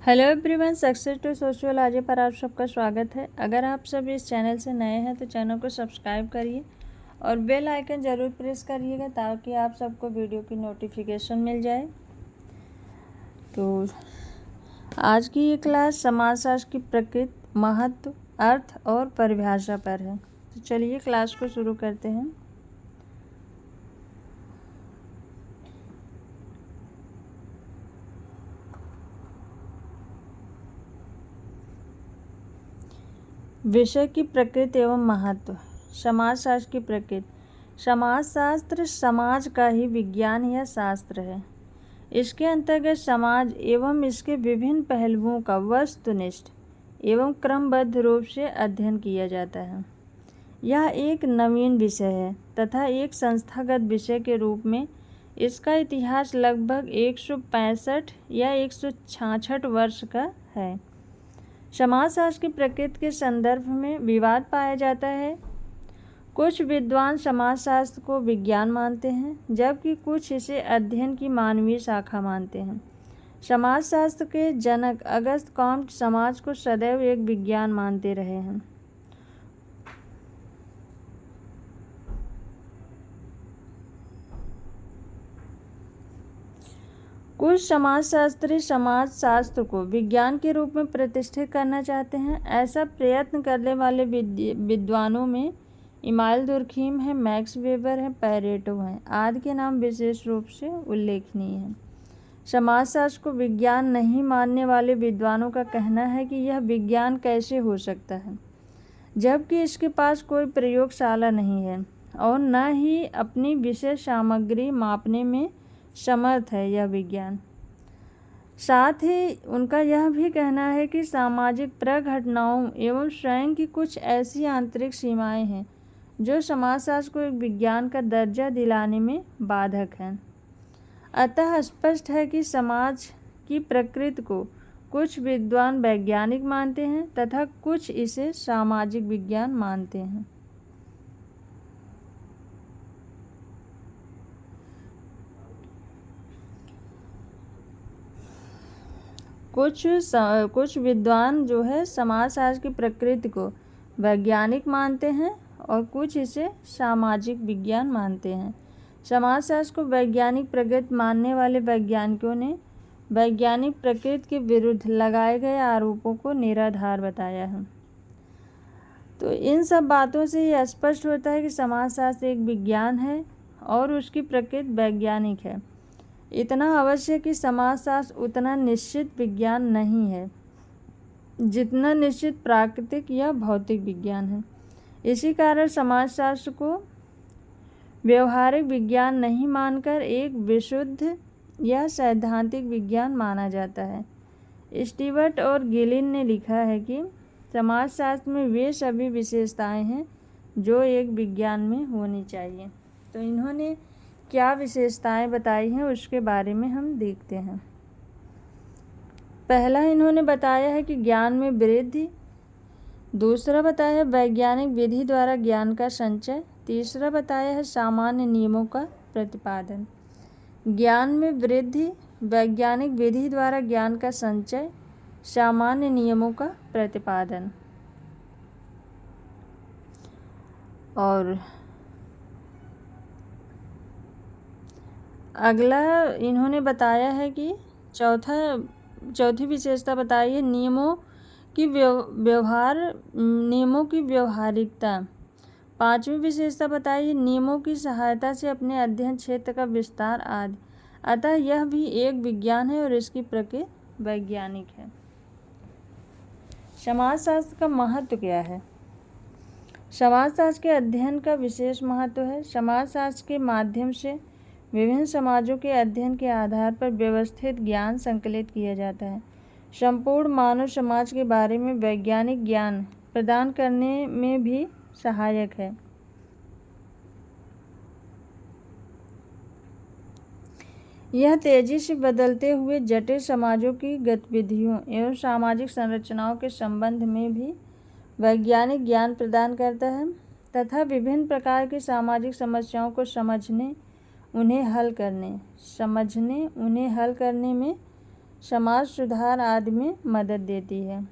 Hello everyone, success to sociology पर आप सबका स्वागत है। अगर आप सब इस चैनल से नए हैं तो चैनल को सब्सक्राइब करिए और बेल आइकन ज़रूर प्रेस करिएगा ताकि आप सबको वीडियो की नोटिफिकेशन मिल जाए। तो आज की ये क्लास समाजशास्त्र की प्रकृति, महत्व, अर्थ और परिभाषा पर है। तो चलिए क्लास को शुरू करते हैं। विषय की प्रकृति एवं महत्व। समाजशास्त्र की प्रकृति। समाजशास्त्र समाज का ही विज्ञान या शास्त्र है। इसके अंतर्गत समाज एवं इसके विभिन्न पहलुओं का वस्तुनिष्ठ एवं क्रमबद्ध रूप से अध्ययन किया जाता है। यह एक नवीन विषय है तथा एक संस्थागत विषय के रूप में इसका इतिहास लगभग 165 या 166 वर्ष का है। समाजशास्त्र की प्रकृति के संदर्भ में विवाद पाया जाता है। कुछ विद्वान समाजशास्त्र को विज्ञान मानते हैं जबकि कुछ इसे अध्ययन की मानवीय शाखा मानते हैं। समाजशास्त्र के जनक अगस्त कॉम्ट समाज को सदैव एक विज्ञान मानते रहे हैं। कुछ समाजशास्त्री समाजशास्त्र को विज्ञान के रूप में प्रतिष्ठित करना चाहते हैं। ऐसा प्रयत्न करने वाले विद्वानों में इमाइल दुर्खीम है, मैक्स वेबर है, पैरेटो है आदि के नाम विशेष रूप से उल्लेखनीय हैं। समाजशास्त्र को विज्ञान नहीं मानने वाले विद्वानों का कहना है कि यह विज्ञान कैसे हो सकता है जबकि इसके पास कोई प्रयोगशाला नहीं है और न ही अपनी विशेष सामग्री मापने में समर्थ है यह विज्ञान। साथ ही उनका यह भी कहना है कि सामाजिक प्रघटनाओं एवं स्वयं की कुछ ऐसी आंतरिक सीमाएं हैं जो समाजशास्त्र को एक विज्ञान का दर्जा दिलाने में बाधक हैं। अतः स्पष्ट है कि समाज की प्रकृति को कुछ विद्वान वैज्ञानिक मानते हैं तथा कुछ इसे सामाजिक विज्ञान मानते हैं। कुछ विद्वान जो है समाजशास्त्र की प्रकृति को वैज्ञानिक मानते हैं और कुछ इसे सामाजिक विज्ञान मानते हैं। समाजशास्त्र को वैज्ञानिक प्रकृति मानने वाले वैज्ञानिकों ने वैज्ञानिक प्रकृति के विरुद्ध लगाए गए आरोपों को निराधार बताया है। तो इन सब बातों से यह स्पष्ट होता है कि समाजशास्त्र एक विज्ञान है और उसकी प्रकृति वैज्ञानिक है। इतना अवश्य कि समाजशास्त्र उतना निश्चित विज्ञान नहीं है जितना निश्चित प्राकृतिक या भौतिक विज्ञान है। इसी कारण समाजशास्त्र को व्यवहारिक विज्ञान नहीं मानकर एक विशुद्ध या सैद्धांतिक विज्ञान माना जाता है। स्टीवर्ट और गिलिन ने लिखा है कि समाजशास्त्र में वे सभी विशेषताएं हैं जो एक विज्ञान में होनी चाहिए। तो इन्होंने क्या विशेषताएं बताई हैं उसके बारे में हम देखते हैं। पहला इन्होंने बताया है कि ज्ञान में वृद्धि। दूसरा बताया है वैज्ञानिक विधि द्वारा ज्ञान का संचय। तीसरा बताया है सामान्य नियमों का प्रतिपादन। ज्ञान में वृद्धि, वैज्ञानिक विधि द्वारा ज्ञान का संचय, सामान्य नियमों का प्रतिपादन। और अगला इन्होंने बताया है कि चौथी विशेषता बताई है नियमों की व्यवहारिकता। पांचवी विशेषता बताई है नियमों की सहायता से अपने अध्ययन क्षेत्र का विस्तार आदि। अतः यह भी एक विज्ञान है और इसकी प्रकृति वैज्ञानिक है। समाजशास्त्र का महत्व क्या है? समाजशास्त्र के अध्ययन का विशेष महत्व है। समाजशास्त्र के माध्यम से विभिन्न समाजों के अध्ययन के आधार पर व्यवस्थित ज्ञान संकलित किया जाता है। संपूर्ण मानव समाज के बारे में वैज्ञानिक ज्ञान प्रदान करने में भी सहायक है। यह तेजी से बदलते हुए जटिल समाजों की गतिविधियों एवं सामाजिक संरचनाओं के संबंध में भी वैज्ञानिक ज्ञान प्रदान करता है तथा विभिन्न प्रकार की सामाजिक समस्याओं को समझने उन्हें हल करने में समाज सुधार आदि में मदद देती है।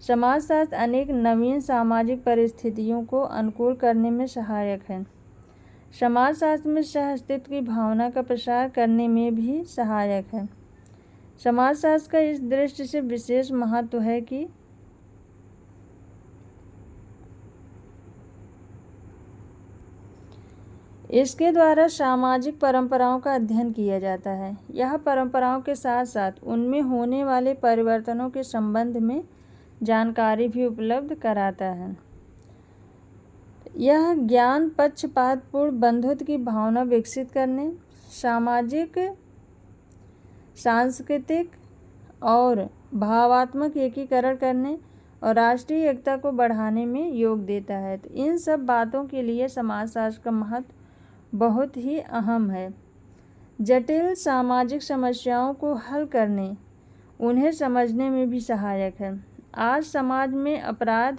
समाजशास्त्र अनेक नवीन सामाजिक परिस्थितियों को अनुकूल करने में सहायक है। समाजशास्त्र में सह अस्तित्व की भावना का प्रसार करने में भी सहायक है। समाजशास्त्र का इस दृष्टि से विशेष महत्व है कि इसके द्वारा सामाजिक परंपराओं का अध्ययन किया जाता है। यह परंपराओं के साथ साथ उनमें होने वाले परिवर्तनों के संबंध में जानकारी भी उपलब्ध कराता है। यह ज्ञान पक्षपातपूर्ण बंधुत्व की भावना विकसित करने, सामाजिक, सांस्कृतिक और भावात्मक एकीकरण करने और राष्ट्रीय एकता को बढ़ाने में योग देता है। तो इन सब बातों के लिए समाजशास्त्र का महत्व बहुत ही अहम है। जटिल सामाजिक समस्याओं को हल करने, उन्हें समझने में भी सहायक है। आज समाज में अपराध,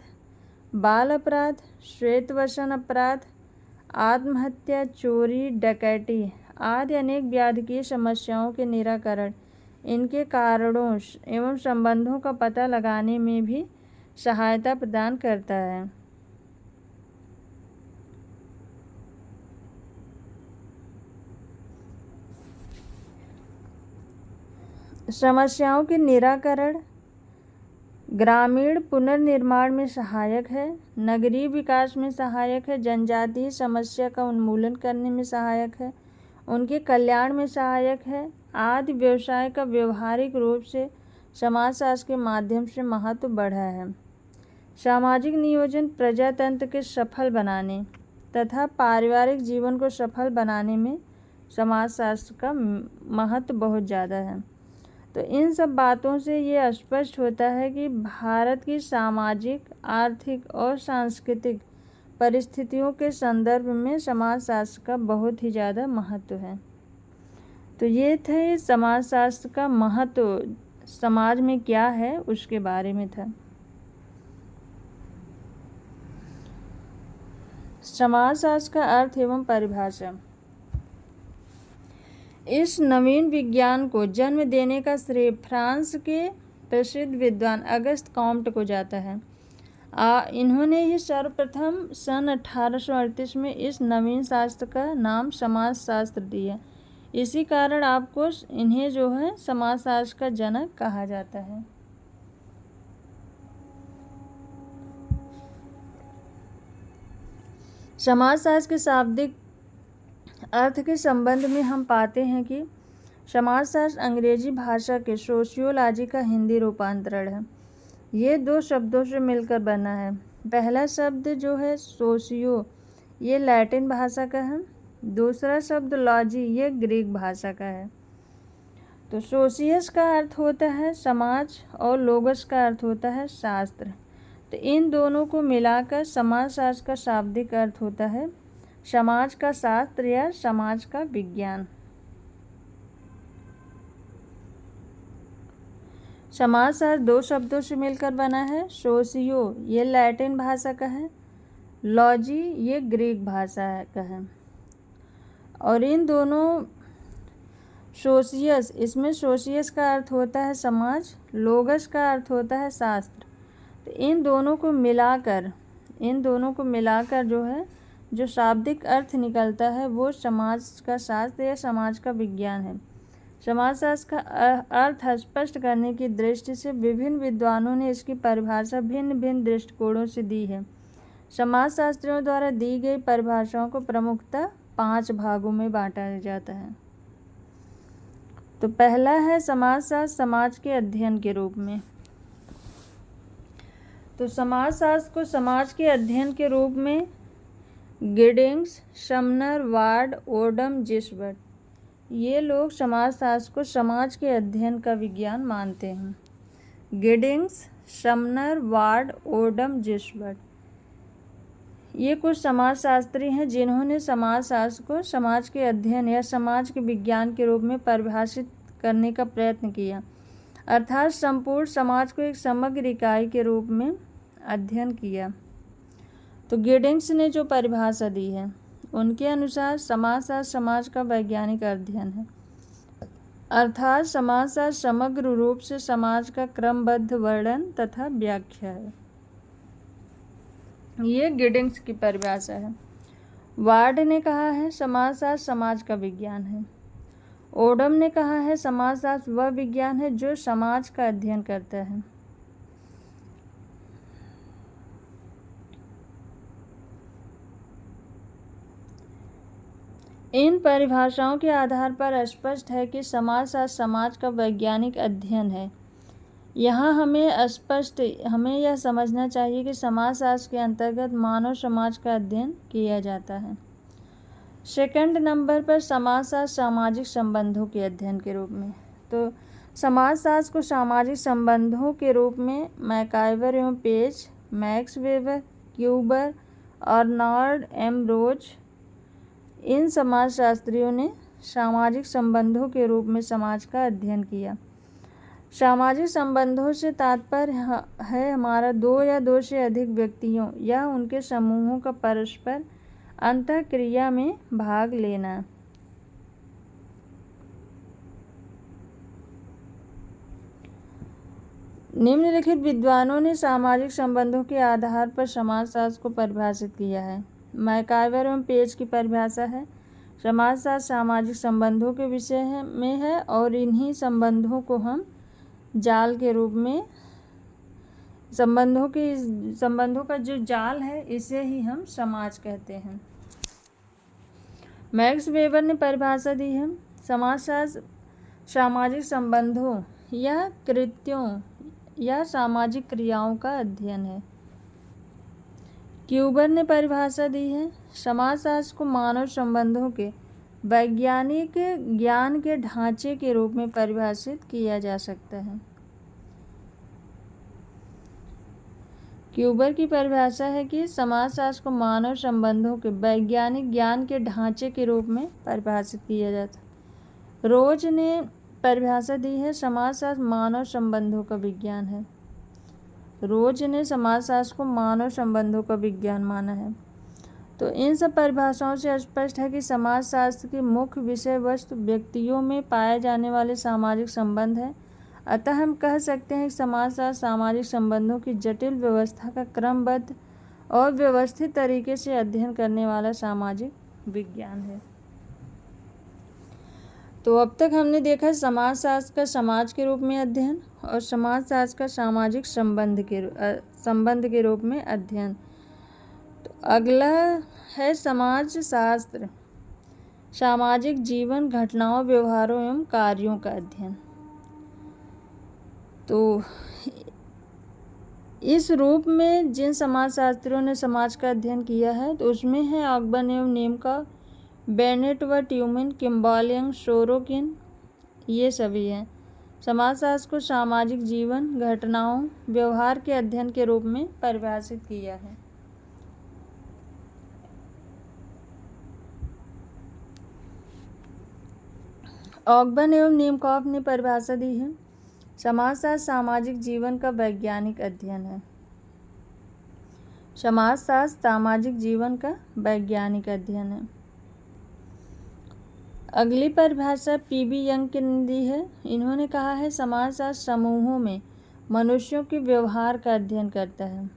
बाल अपराध, श्वेतवसन अपराध, आत्महत्या, चोरी, डकैती आदि अनेक व्याधिकीय समस्याओं के निराकरण, इनके कारणों एवं संबंधों का पता लगाने में भी सहायता प्रदान करता है। समस्याओं के निराकरण ग्रामीण पुनर्निर्माण में सहायक है, नगरीय विकास में सहायक है, जनजातीय समस्या का उन्मूलन करने में सहायक है, उनके कल्याण में सहायक है आदि व्यवसाय का व्यवहारिक रूप से समाजशास्त्र के माध्यम से महत्व बढ़ा है। सामाजिक नियोजन प्रजातंत्र के सफल बनाने तथा पारिवारिक जीवन को सफल बनाने में समाजशास्त्र का महत्व बहुत ज़्यादा है। तो इन सब बातों से ये स्पष्ट होता है कि भारत की सामाजिक, आर्थिक और सांस्कृतिक परिस्थितियों के संदर्भ में समाजशास्त्र का बहुत ही ज़्यादा महत्व है। तो ये थे समाजशास्त्र का महत्व, समाज में क्या है उसके बारे में था। समाजशास्त्र का अर्थ एवं परिभाषा। इस नवीन विज्ञान को जन्म देने का श्रेय फ्रांस के प्रसिद्ध विद्वान अगस्त कॉम्ट को जाता है। इन्होंने ही सर्वप्रथम सन 1838 में इस नवीन शास्त्र का नाम समाजशास्त्र दिया। इसी कारण आपको इन्हें जो है समाजशास्त्र का जनक कहा जाता है। समाजशास्त्र के शाब्दिक अर्थ के संबंध में हम पाते हैं कि समाजशास्त्र अंग्रेजी भाषा के सोशियोलॉजी का हिंदी रूपांतरण है। ये दो शब्दों से मिलकर बना है। पहला शब्द जो है सोशियो, ये लैटिन भाषा का है। दूसरा शब्द लॉजी, ये ग्रीक भाषा का है। तो सोशियस का अर्थ होता है समाज और लोगस का अर्थ होता है शास्त्र। तो इन दोनों को मिलाकर समाजशास्त्र का शाब्दिक अर्थ होता है समाज का शास्त्र या समाज का विज्ञान। समाजशास्त्र दो शब्दों से मिलकर बना है। सोशियो ये लैटिन भाषा का है, लॉजी ये ग्रीक भाषा का है। और इन दोनों सोशियस, इसमें सोशियस का अर्थ होता है समाज, लोगस का अर्थ होता है शास्त्र। तो इन दोनों को मिलाकर जो है जो शाब्दिक अर्थ निकलता है वो समाज का शास्त्र या समाज का विज्ञान है। समाजशास्त्र का अर्थ स्पष्ट करने की दृष्टि से विभिन्न विद्वानों ने इसकी परिभाषा भिन्न भिन्न दृष्टिकोणों से दी है। समाजशास्त्रियों द्वारा दी गई परिभाषाओं को प्रमुखतः 5 भागों में बांटा जाता है। तो पहला है समाजशास्त्र समाज के अध्ययन के रूप में। तो समाजशास्त्र को समाज के अध्ययन के रूप में गिडिंग्स, समनर, वार्ड, ओडम, जिसबर्ट ये लोग समाजशास्त्र को समाज के अध्ययन का विज्ञान मानते हैं। गिडिंग्स, समनर, वार्ड, ओडम, जिसबर्ट ये कुछ समाजशास्त्री हैं जिन्होंने समाजशास्त्र को समाज के अध्ययन या समाज के विज्ञान के रूप में परिभाषित करने का प्रयत्न किया, अर्थात संपूर्ण समाज को एक समग्र इकाई के रूप में अध्ययन किया। तो गिडिंग्स ने जो परिभाषा दी है उनके अनुसार समाजशास्त्र समाज का वैज्ञानिक अध्ययन है। अर्थात समाजशास्त्र समग्र रूप से समाज का क्रमबद्ध वर्णन तथा व्याख्या है। ये गिडिंग्स की परिभाषा है। वार्ड ने कहा है समाजशास्त्र समाज का विज्ञान है। ओडम ने कहा है समाजशास्त्र वह विज्ञान है जो समाज का अध्ययन करता है। इन परिभाषाओं के आधार पर स्पष्ट है कि समाजशास्त्र समाज का वैज्ञानिक अध्ययन है। यहाँ हमें यह समझना चाहिए कि समाजशास्त्र के अंतर्गत मानव समाज का अध्ययन किया जाता है। सेकंड नंबर पर समाजशास्त्र सामाजिक संबंधों के अध्ययन के रूप में। तो समाजशास्त्र को सामाजिक संबंधों के रूप में मैकाइवर एवं पेज, मैक्स वेबर, क्यूबर और नॉर्ड एम्ब्रोज, इन समाजशास्त्रियों ने सामाजिक संबंधों के रूप में समाज का अध्ययन किया। सामाजिक संबंधों से तात्पर्य है हमारा दो या दो से अधिक व्यक्तियों या उनके समूहों का परस्पर अंतःक्रिया में भाग लेना। निम्नलिखित विद्वानों ने सामाजिक संबंधों के आधार पर समाजशास्त्र को परिभाषित किया है। मैकाइवर एवं पेज की परिभाषा है समाजशास्त्र सामाजिक संबंधों के विषय में है और इन्हीं संबंधों को हम जाल के रूप में संबंधों का जो जाल है इसे ही हम समाज कहते हैं। मैक्स वेबर ने परिभाषा दी है समाजशास्त्र सामाजिक संबंधों या कृत्यों या सामाजिक क्रियाओं का अध्ययन है। क्यूबर ने परिभाषा दी है समाजशास्त्र को मानव संबंधों के वैज्ञानिक ज्ञान के ढांचे के रूप में परिभाषित किया जा सकता है। क्यूबर की परिभाषा है कि समाजशास्त्र को मानव संबंधों के वैज्ञानिक ज्ञान के ढांचे के रूप में परिभाषित किया जाता है। रोज ने परिभाषा दी है समाजशास्त्र मानव संबंधों का विज्ञान है। रोज ने समाजशास्त्र को मानव संबंधों का विज्ञान माना है। तो इन सब परिभाषाओं से स्पष्ट है कि समाजशास्त्र की मुख्य विषय वस्तु व्यक्तियों में पाए जाने वाले सामाजिक संबंध है। अतः हम कह सकते हैं कि समाजशास्त्र सामाजिक संबंधों की जटिल व्यवस्था का क्रमबद्ध और व्यवस्थित तरीके से अध्ययन करने वाला सामाजिक विज्ञान है। तो अब तक हमने देखा समाजशास्त्र का समाज के रूप में अध्ययन और समाजशास्त्र का सामाजिक संबंध के रूप में अध्ययन। तो अगला है समाजशास्त्र सामाजिक जीवन, घटनाओं, व्यवहारों एवं कार्यों का अध्ययन। तो इस रूप में जिन समाजशास्त्रियों ने समाज का अध्ययन किया है तो उसमें है ऑकबर्न एवं नेमका, बेनेट व ट्यूमन, किम्बॉल यंग, सोरोकिन, ये सभी हैं। समाजशास्त्र को सामाजिक जीवन, घटनाओं, व्यवहार के अध्ययन के रूप में परिभाषित किया है। ऑकबर्न एवं नेमकॉफ ने परिभाषा दी है समाजशास्त्र सामाजिक जीवन का वैज्ञानिक अध्ययन है। समाजशास्त्र सामाजिक जीवन का वैज्ञानिक अध्ययन है। अगली परिभाषा पीबी यंग ने दी है। इन्होंने कहा है समाजशास्त्र समूहों में मनुष्यों के व्यवहार का अध्ययन करता है।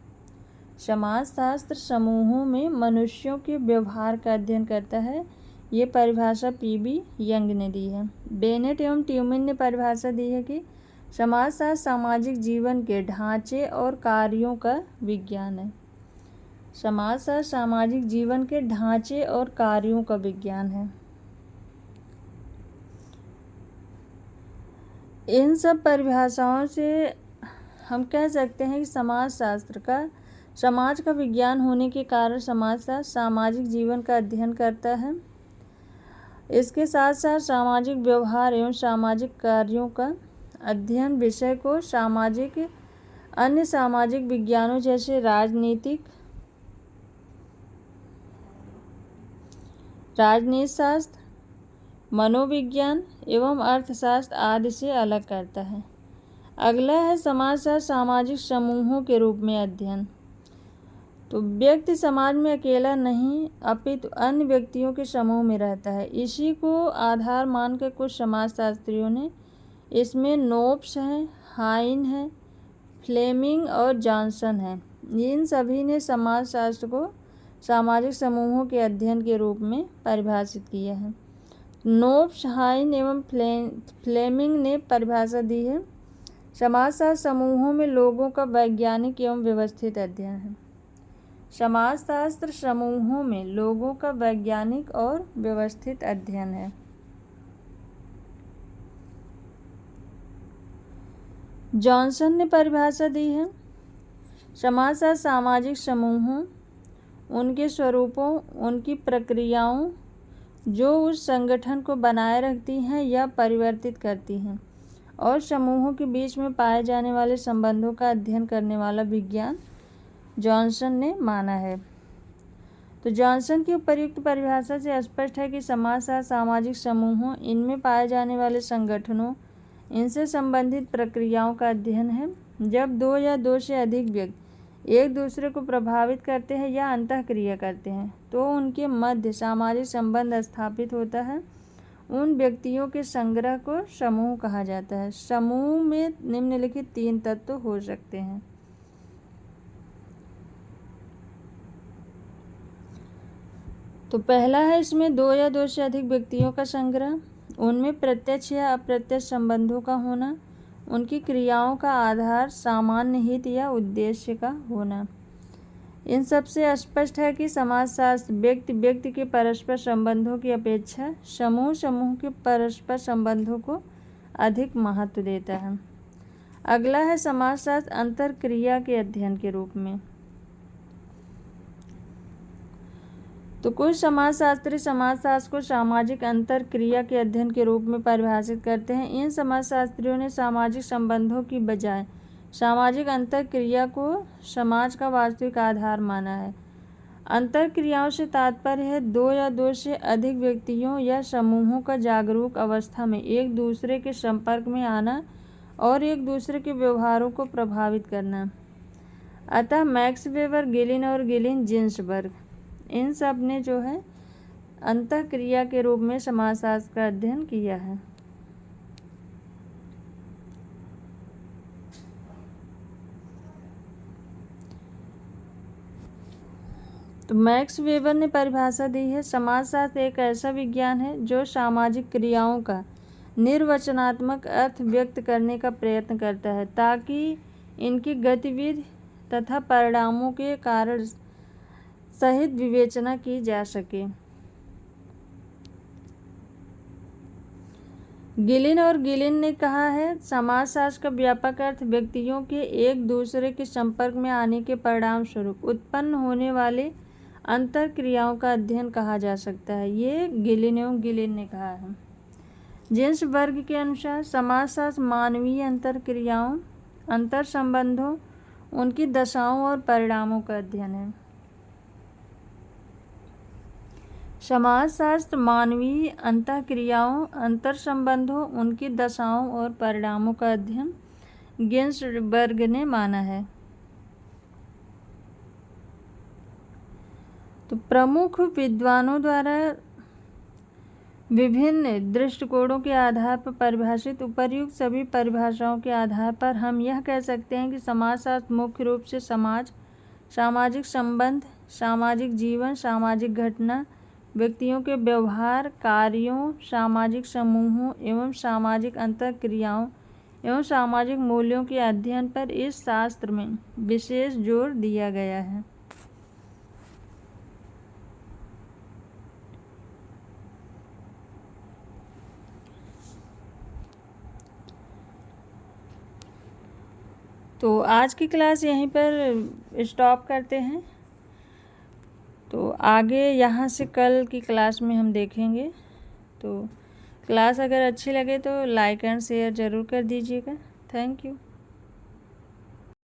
समाजशास्त्र समूहों में मनुष्यों के व्यवहार का अध्ययन करता है। ये परिभाषा पीबी यंग ने दी है। बेनेट एवं ट्यूमन ने परिभाषा दी है कि समाजशास्त्र सामाजिक जीवन के ढांचे और कार्यों का विज्ञान है। समाजशास्त्र सामाजिक जीवन के ढांचे और कार्यों का विज्ञान है। इन सब परिभाषाओं से हम कह सकते हैं कि समाजशास्त्र समाज का विज्ञान होने के कारण समाजशास्त्र सामाजिक जीवन का अध्ययन करता है। इसके साथ साथ सामाजिक व्यवहार एवं सामाजिक कार्यों का अध्ययन विषय को अन्य सामाजिक विज्ञानों जैसे राजनीति शास्त्र, मनोविज्ञान एवं अर्थशास्त्र आदि से अलग करता है। अगला है समाजशास्त्र सामाजिक समूहों के रूप में अध्ययन। तो व्यक्ति समाज में अकेला नहीं अपितु अन्य व्यक्तियों के समूह में रहता है। इसी को आधार मानकर कुछ समाजशास्त्रियों ने इसमें नोब्स हैं, हाइन है, फ्लेमिंग और जॉनसन है, इन सभी ने समाजशास्त्र को सामाजिक समूहों के अध्ययन के रूप में परिभाषित किया है। नोब्स, हाइन एवं फ्लेमिंग ने परिभाषा दी है, समाजशास्त्र समूहों में लोगों का वैज्ञानिक एवं व्यवस्थित अध्ययन है। समाजशास्त्र समूहों में लोगों का वैज्ञानिक और व्यवस्थित अध्ययन है। जॉनसन ने परिभाषा दी है, समाजशास्त्र सामाजिक समूहों, उनके स्वरूपों, उनकी प्रक्रियाओं जो उस संगठन को बनाए रखती हैं या परिवर्तित करती हैं, और समूहों के बीच में पाए जाने वाले संबंधों का अध्ययन करने वाला विज्ञान जॉनसन ने माना है। तो जॉनसन की उपर्युक्त परिभाषा से स्पष्ट है कि समाजशास्त्र सामाजिक समूहों, इनमें पाए जाने वाले संगठनों, इनसे संबंधित प्रक्रियाओं का अध्ययन है। जब दो या दो से अधिक व्यक्ति एक दूसरे को प्रभावित करते हैं या अंतःक्रिया करते हैं तो उनके मध्य सामाजिक संबंध स्थापित होता है। उन व्यक्तियों के संग्रह को समूह कहा जाता है। समूह में निम्नलिखित 3 तत्व हो सकते हैं। तो पहला है इसमें 2 या 2 से अधिक व्यक्तियों का संग्रह, उनमें प्रत्यक्ष या अप्रत्यक्ष संबंधों का होना, उनकी क्रियाओं का आधार सामान्य हित या उद्देश्य का होना। इन सबसे स्पष्ट है कि समाजशास्त्र व्यक्ति व्यक्ति के परस्पर संबंधों की अपेक्षा समूह समूह के परस्पर संबंधों को अधिक महत्व देता है। अगला है समाजशास्त्र अंतरक्रिया के अध्ययन के रूप में। तो कुछ समाजशास्त्री समाजशास्त्र को सामाजिक अंतरक्रिया के अध्ययन के रूप में परिभाषित करते हैं। इन समाजशास्त्रियों ने सामाजिक संबंधों की बजाय सामाजिक अंतरक्रिया को समाज का वास्तविक आधार माना है। अंतरक्रियाओं से तात्पर्य है 2 या 2 से अधिक व्यक्तियों या समूहों का जागरूक अवस्था में एक दूसरे के संपर्क में आना और एक दूसरे के व्यवहारों को प्रभावित करना। अतः मैक्स वेबर, गिलिन और गिलिन जिन्सबर्ग, इन सब ने जो है अंतःक्रिया के रूप में समाजशास्त्र का अध्ययन किया है। तो मैक्स वेबर ने परिभाषा दी है, समाजशास्त्र एक ऐसा विज्ञान है जो सामाजिक क्रियाओं का निर्वचनात्मक अर्थ व्यक्त करने का प्रयत्न करता है ताकि इनकी गतिविधि तथा परिणामों के कारण सहित विवेचना की जा सके। गिलिन और गिलिन ने कहा है, समाजशास्त्र का व्यापक अर्थ व्यक्तियों के एक दूसरे के संपर्क में आने के परिणाम स्वरूप उत्पन्न होने वाले अंतरक्रियाओं का अध्ययन कहा जा सकता है। ये गिलिन एवं गिलिन ने कहा है। जिन्सबर्ग के अनुसार समाजशास्त्र मानवीय अंतरक्रियाओं, अंतर संबंधों, उनकी दशाओं और परिणामों का अध्ययन है। समाजशास्त्र मानवीय अंतःक्रियाओं, अंतर संबंधों, उनकी दशाओं और परिणामों का अध्ययन जिन्सबर्ग ने माना है। तो प्रमुख विद्वानों द्वारा विभिन्न दृष्टिकोणों के आधार पर परिभाषित उपर्युक्त सभी परिभाषाओं के आधार पर हम यह कह सकते हैं कि समाजशास्त्र मुख्य रूप से समाज, सामाजिक संबंध, सामाजिक जीवन, सामाजिक घटना, व्यक्तियों के व्यवहार, कार्यों, सामाजिक समूहों एवं सामाजिक अंतरक्रियाओं एवं सामाजिक मूल्यों के अध्ययन पर इस शास्त्र में विशेष जोर दिया गया है। तो आज की क्लास यहीं पर स्टॉप करते हैं। तो आगे यहाँ से कल की क्लास में हम देखेंगे। तो क्लास अगर अच्छी लगे तो लाइक एंड शेयर ज़रूर कर दीजिएगा। Thank you.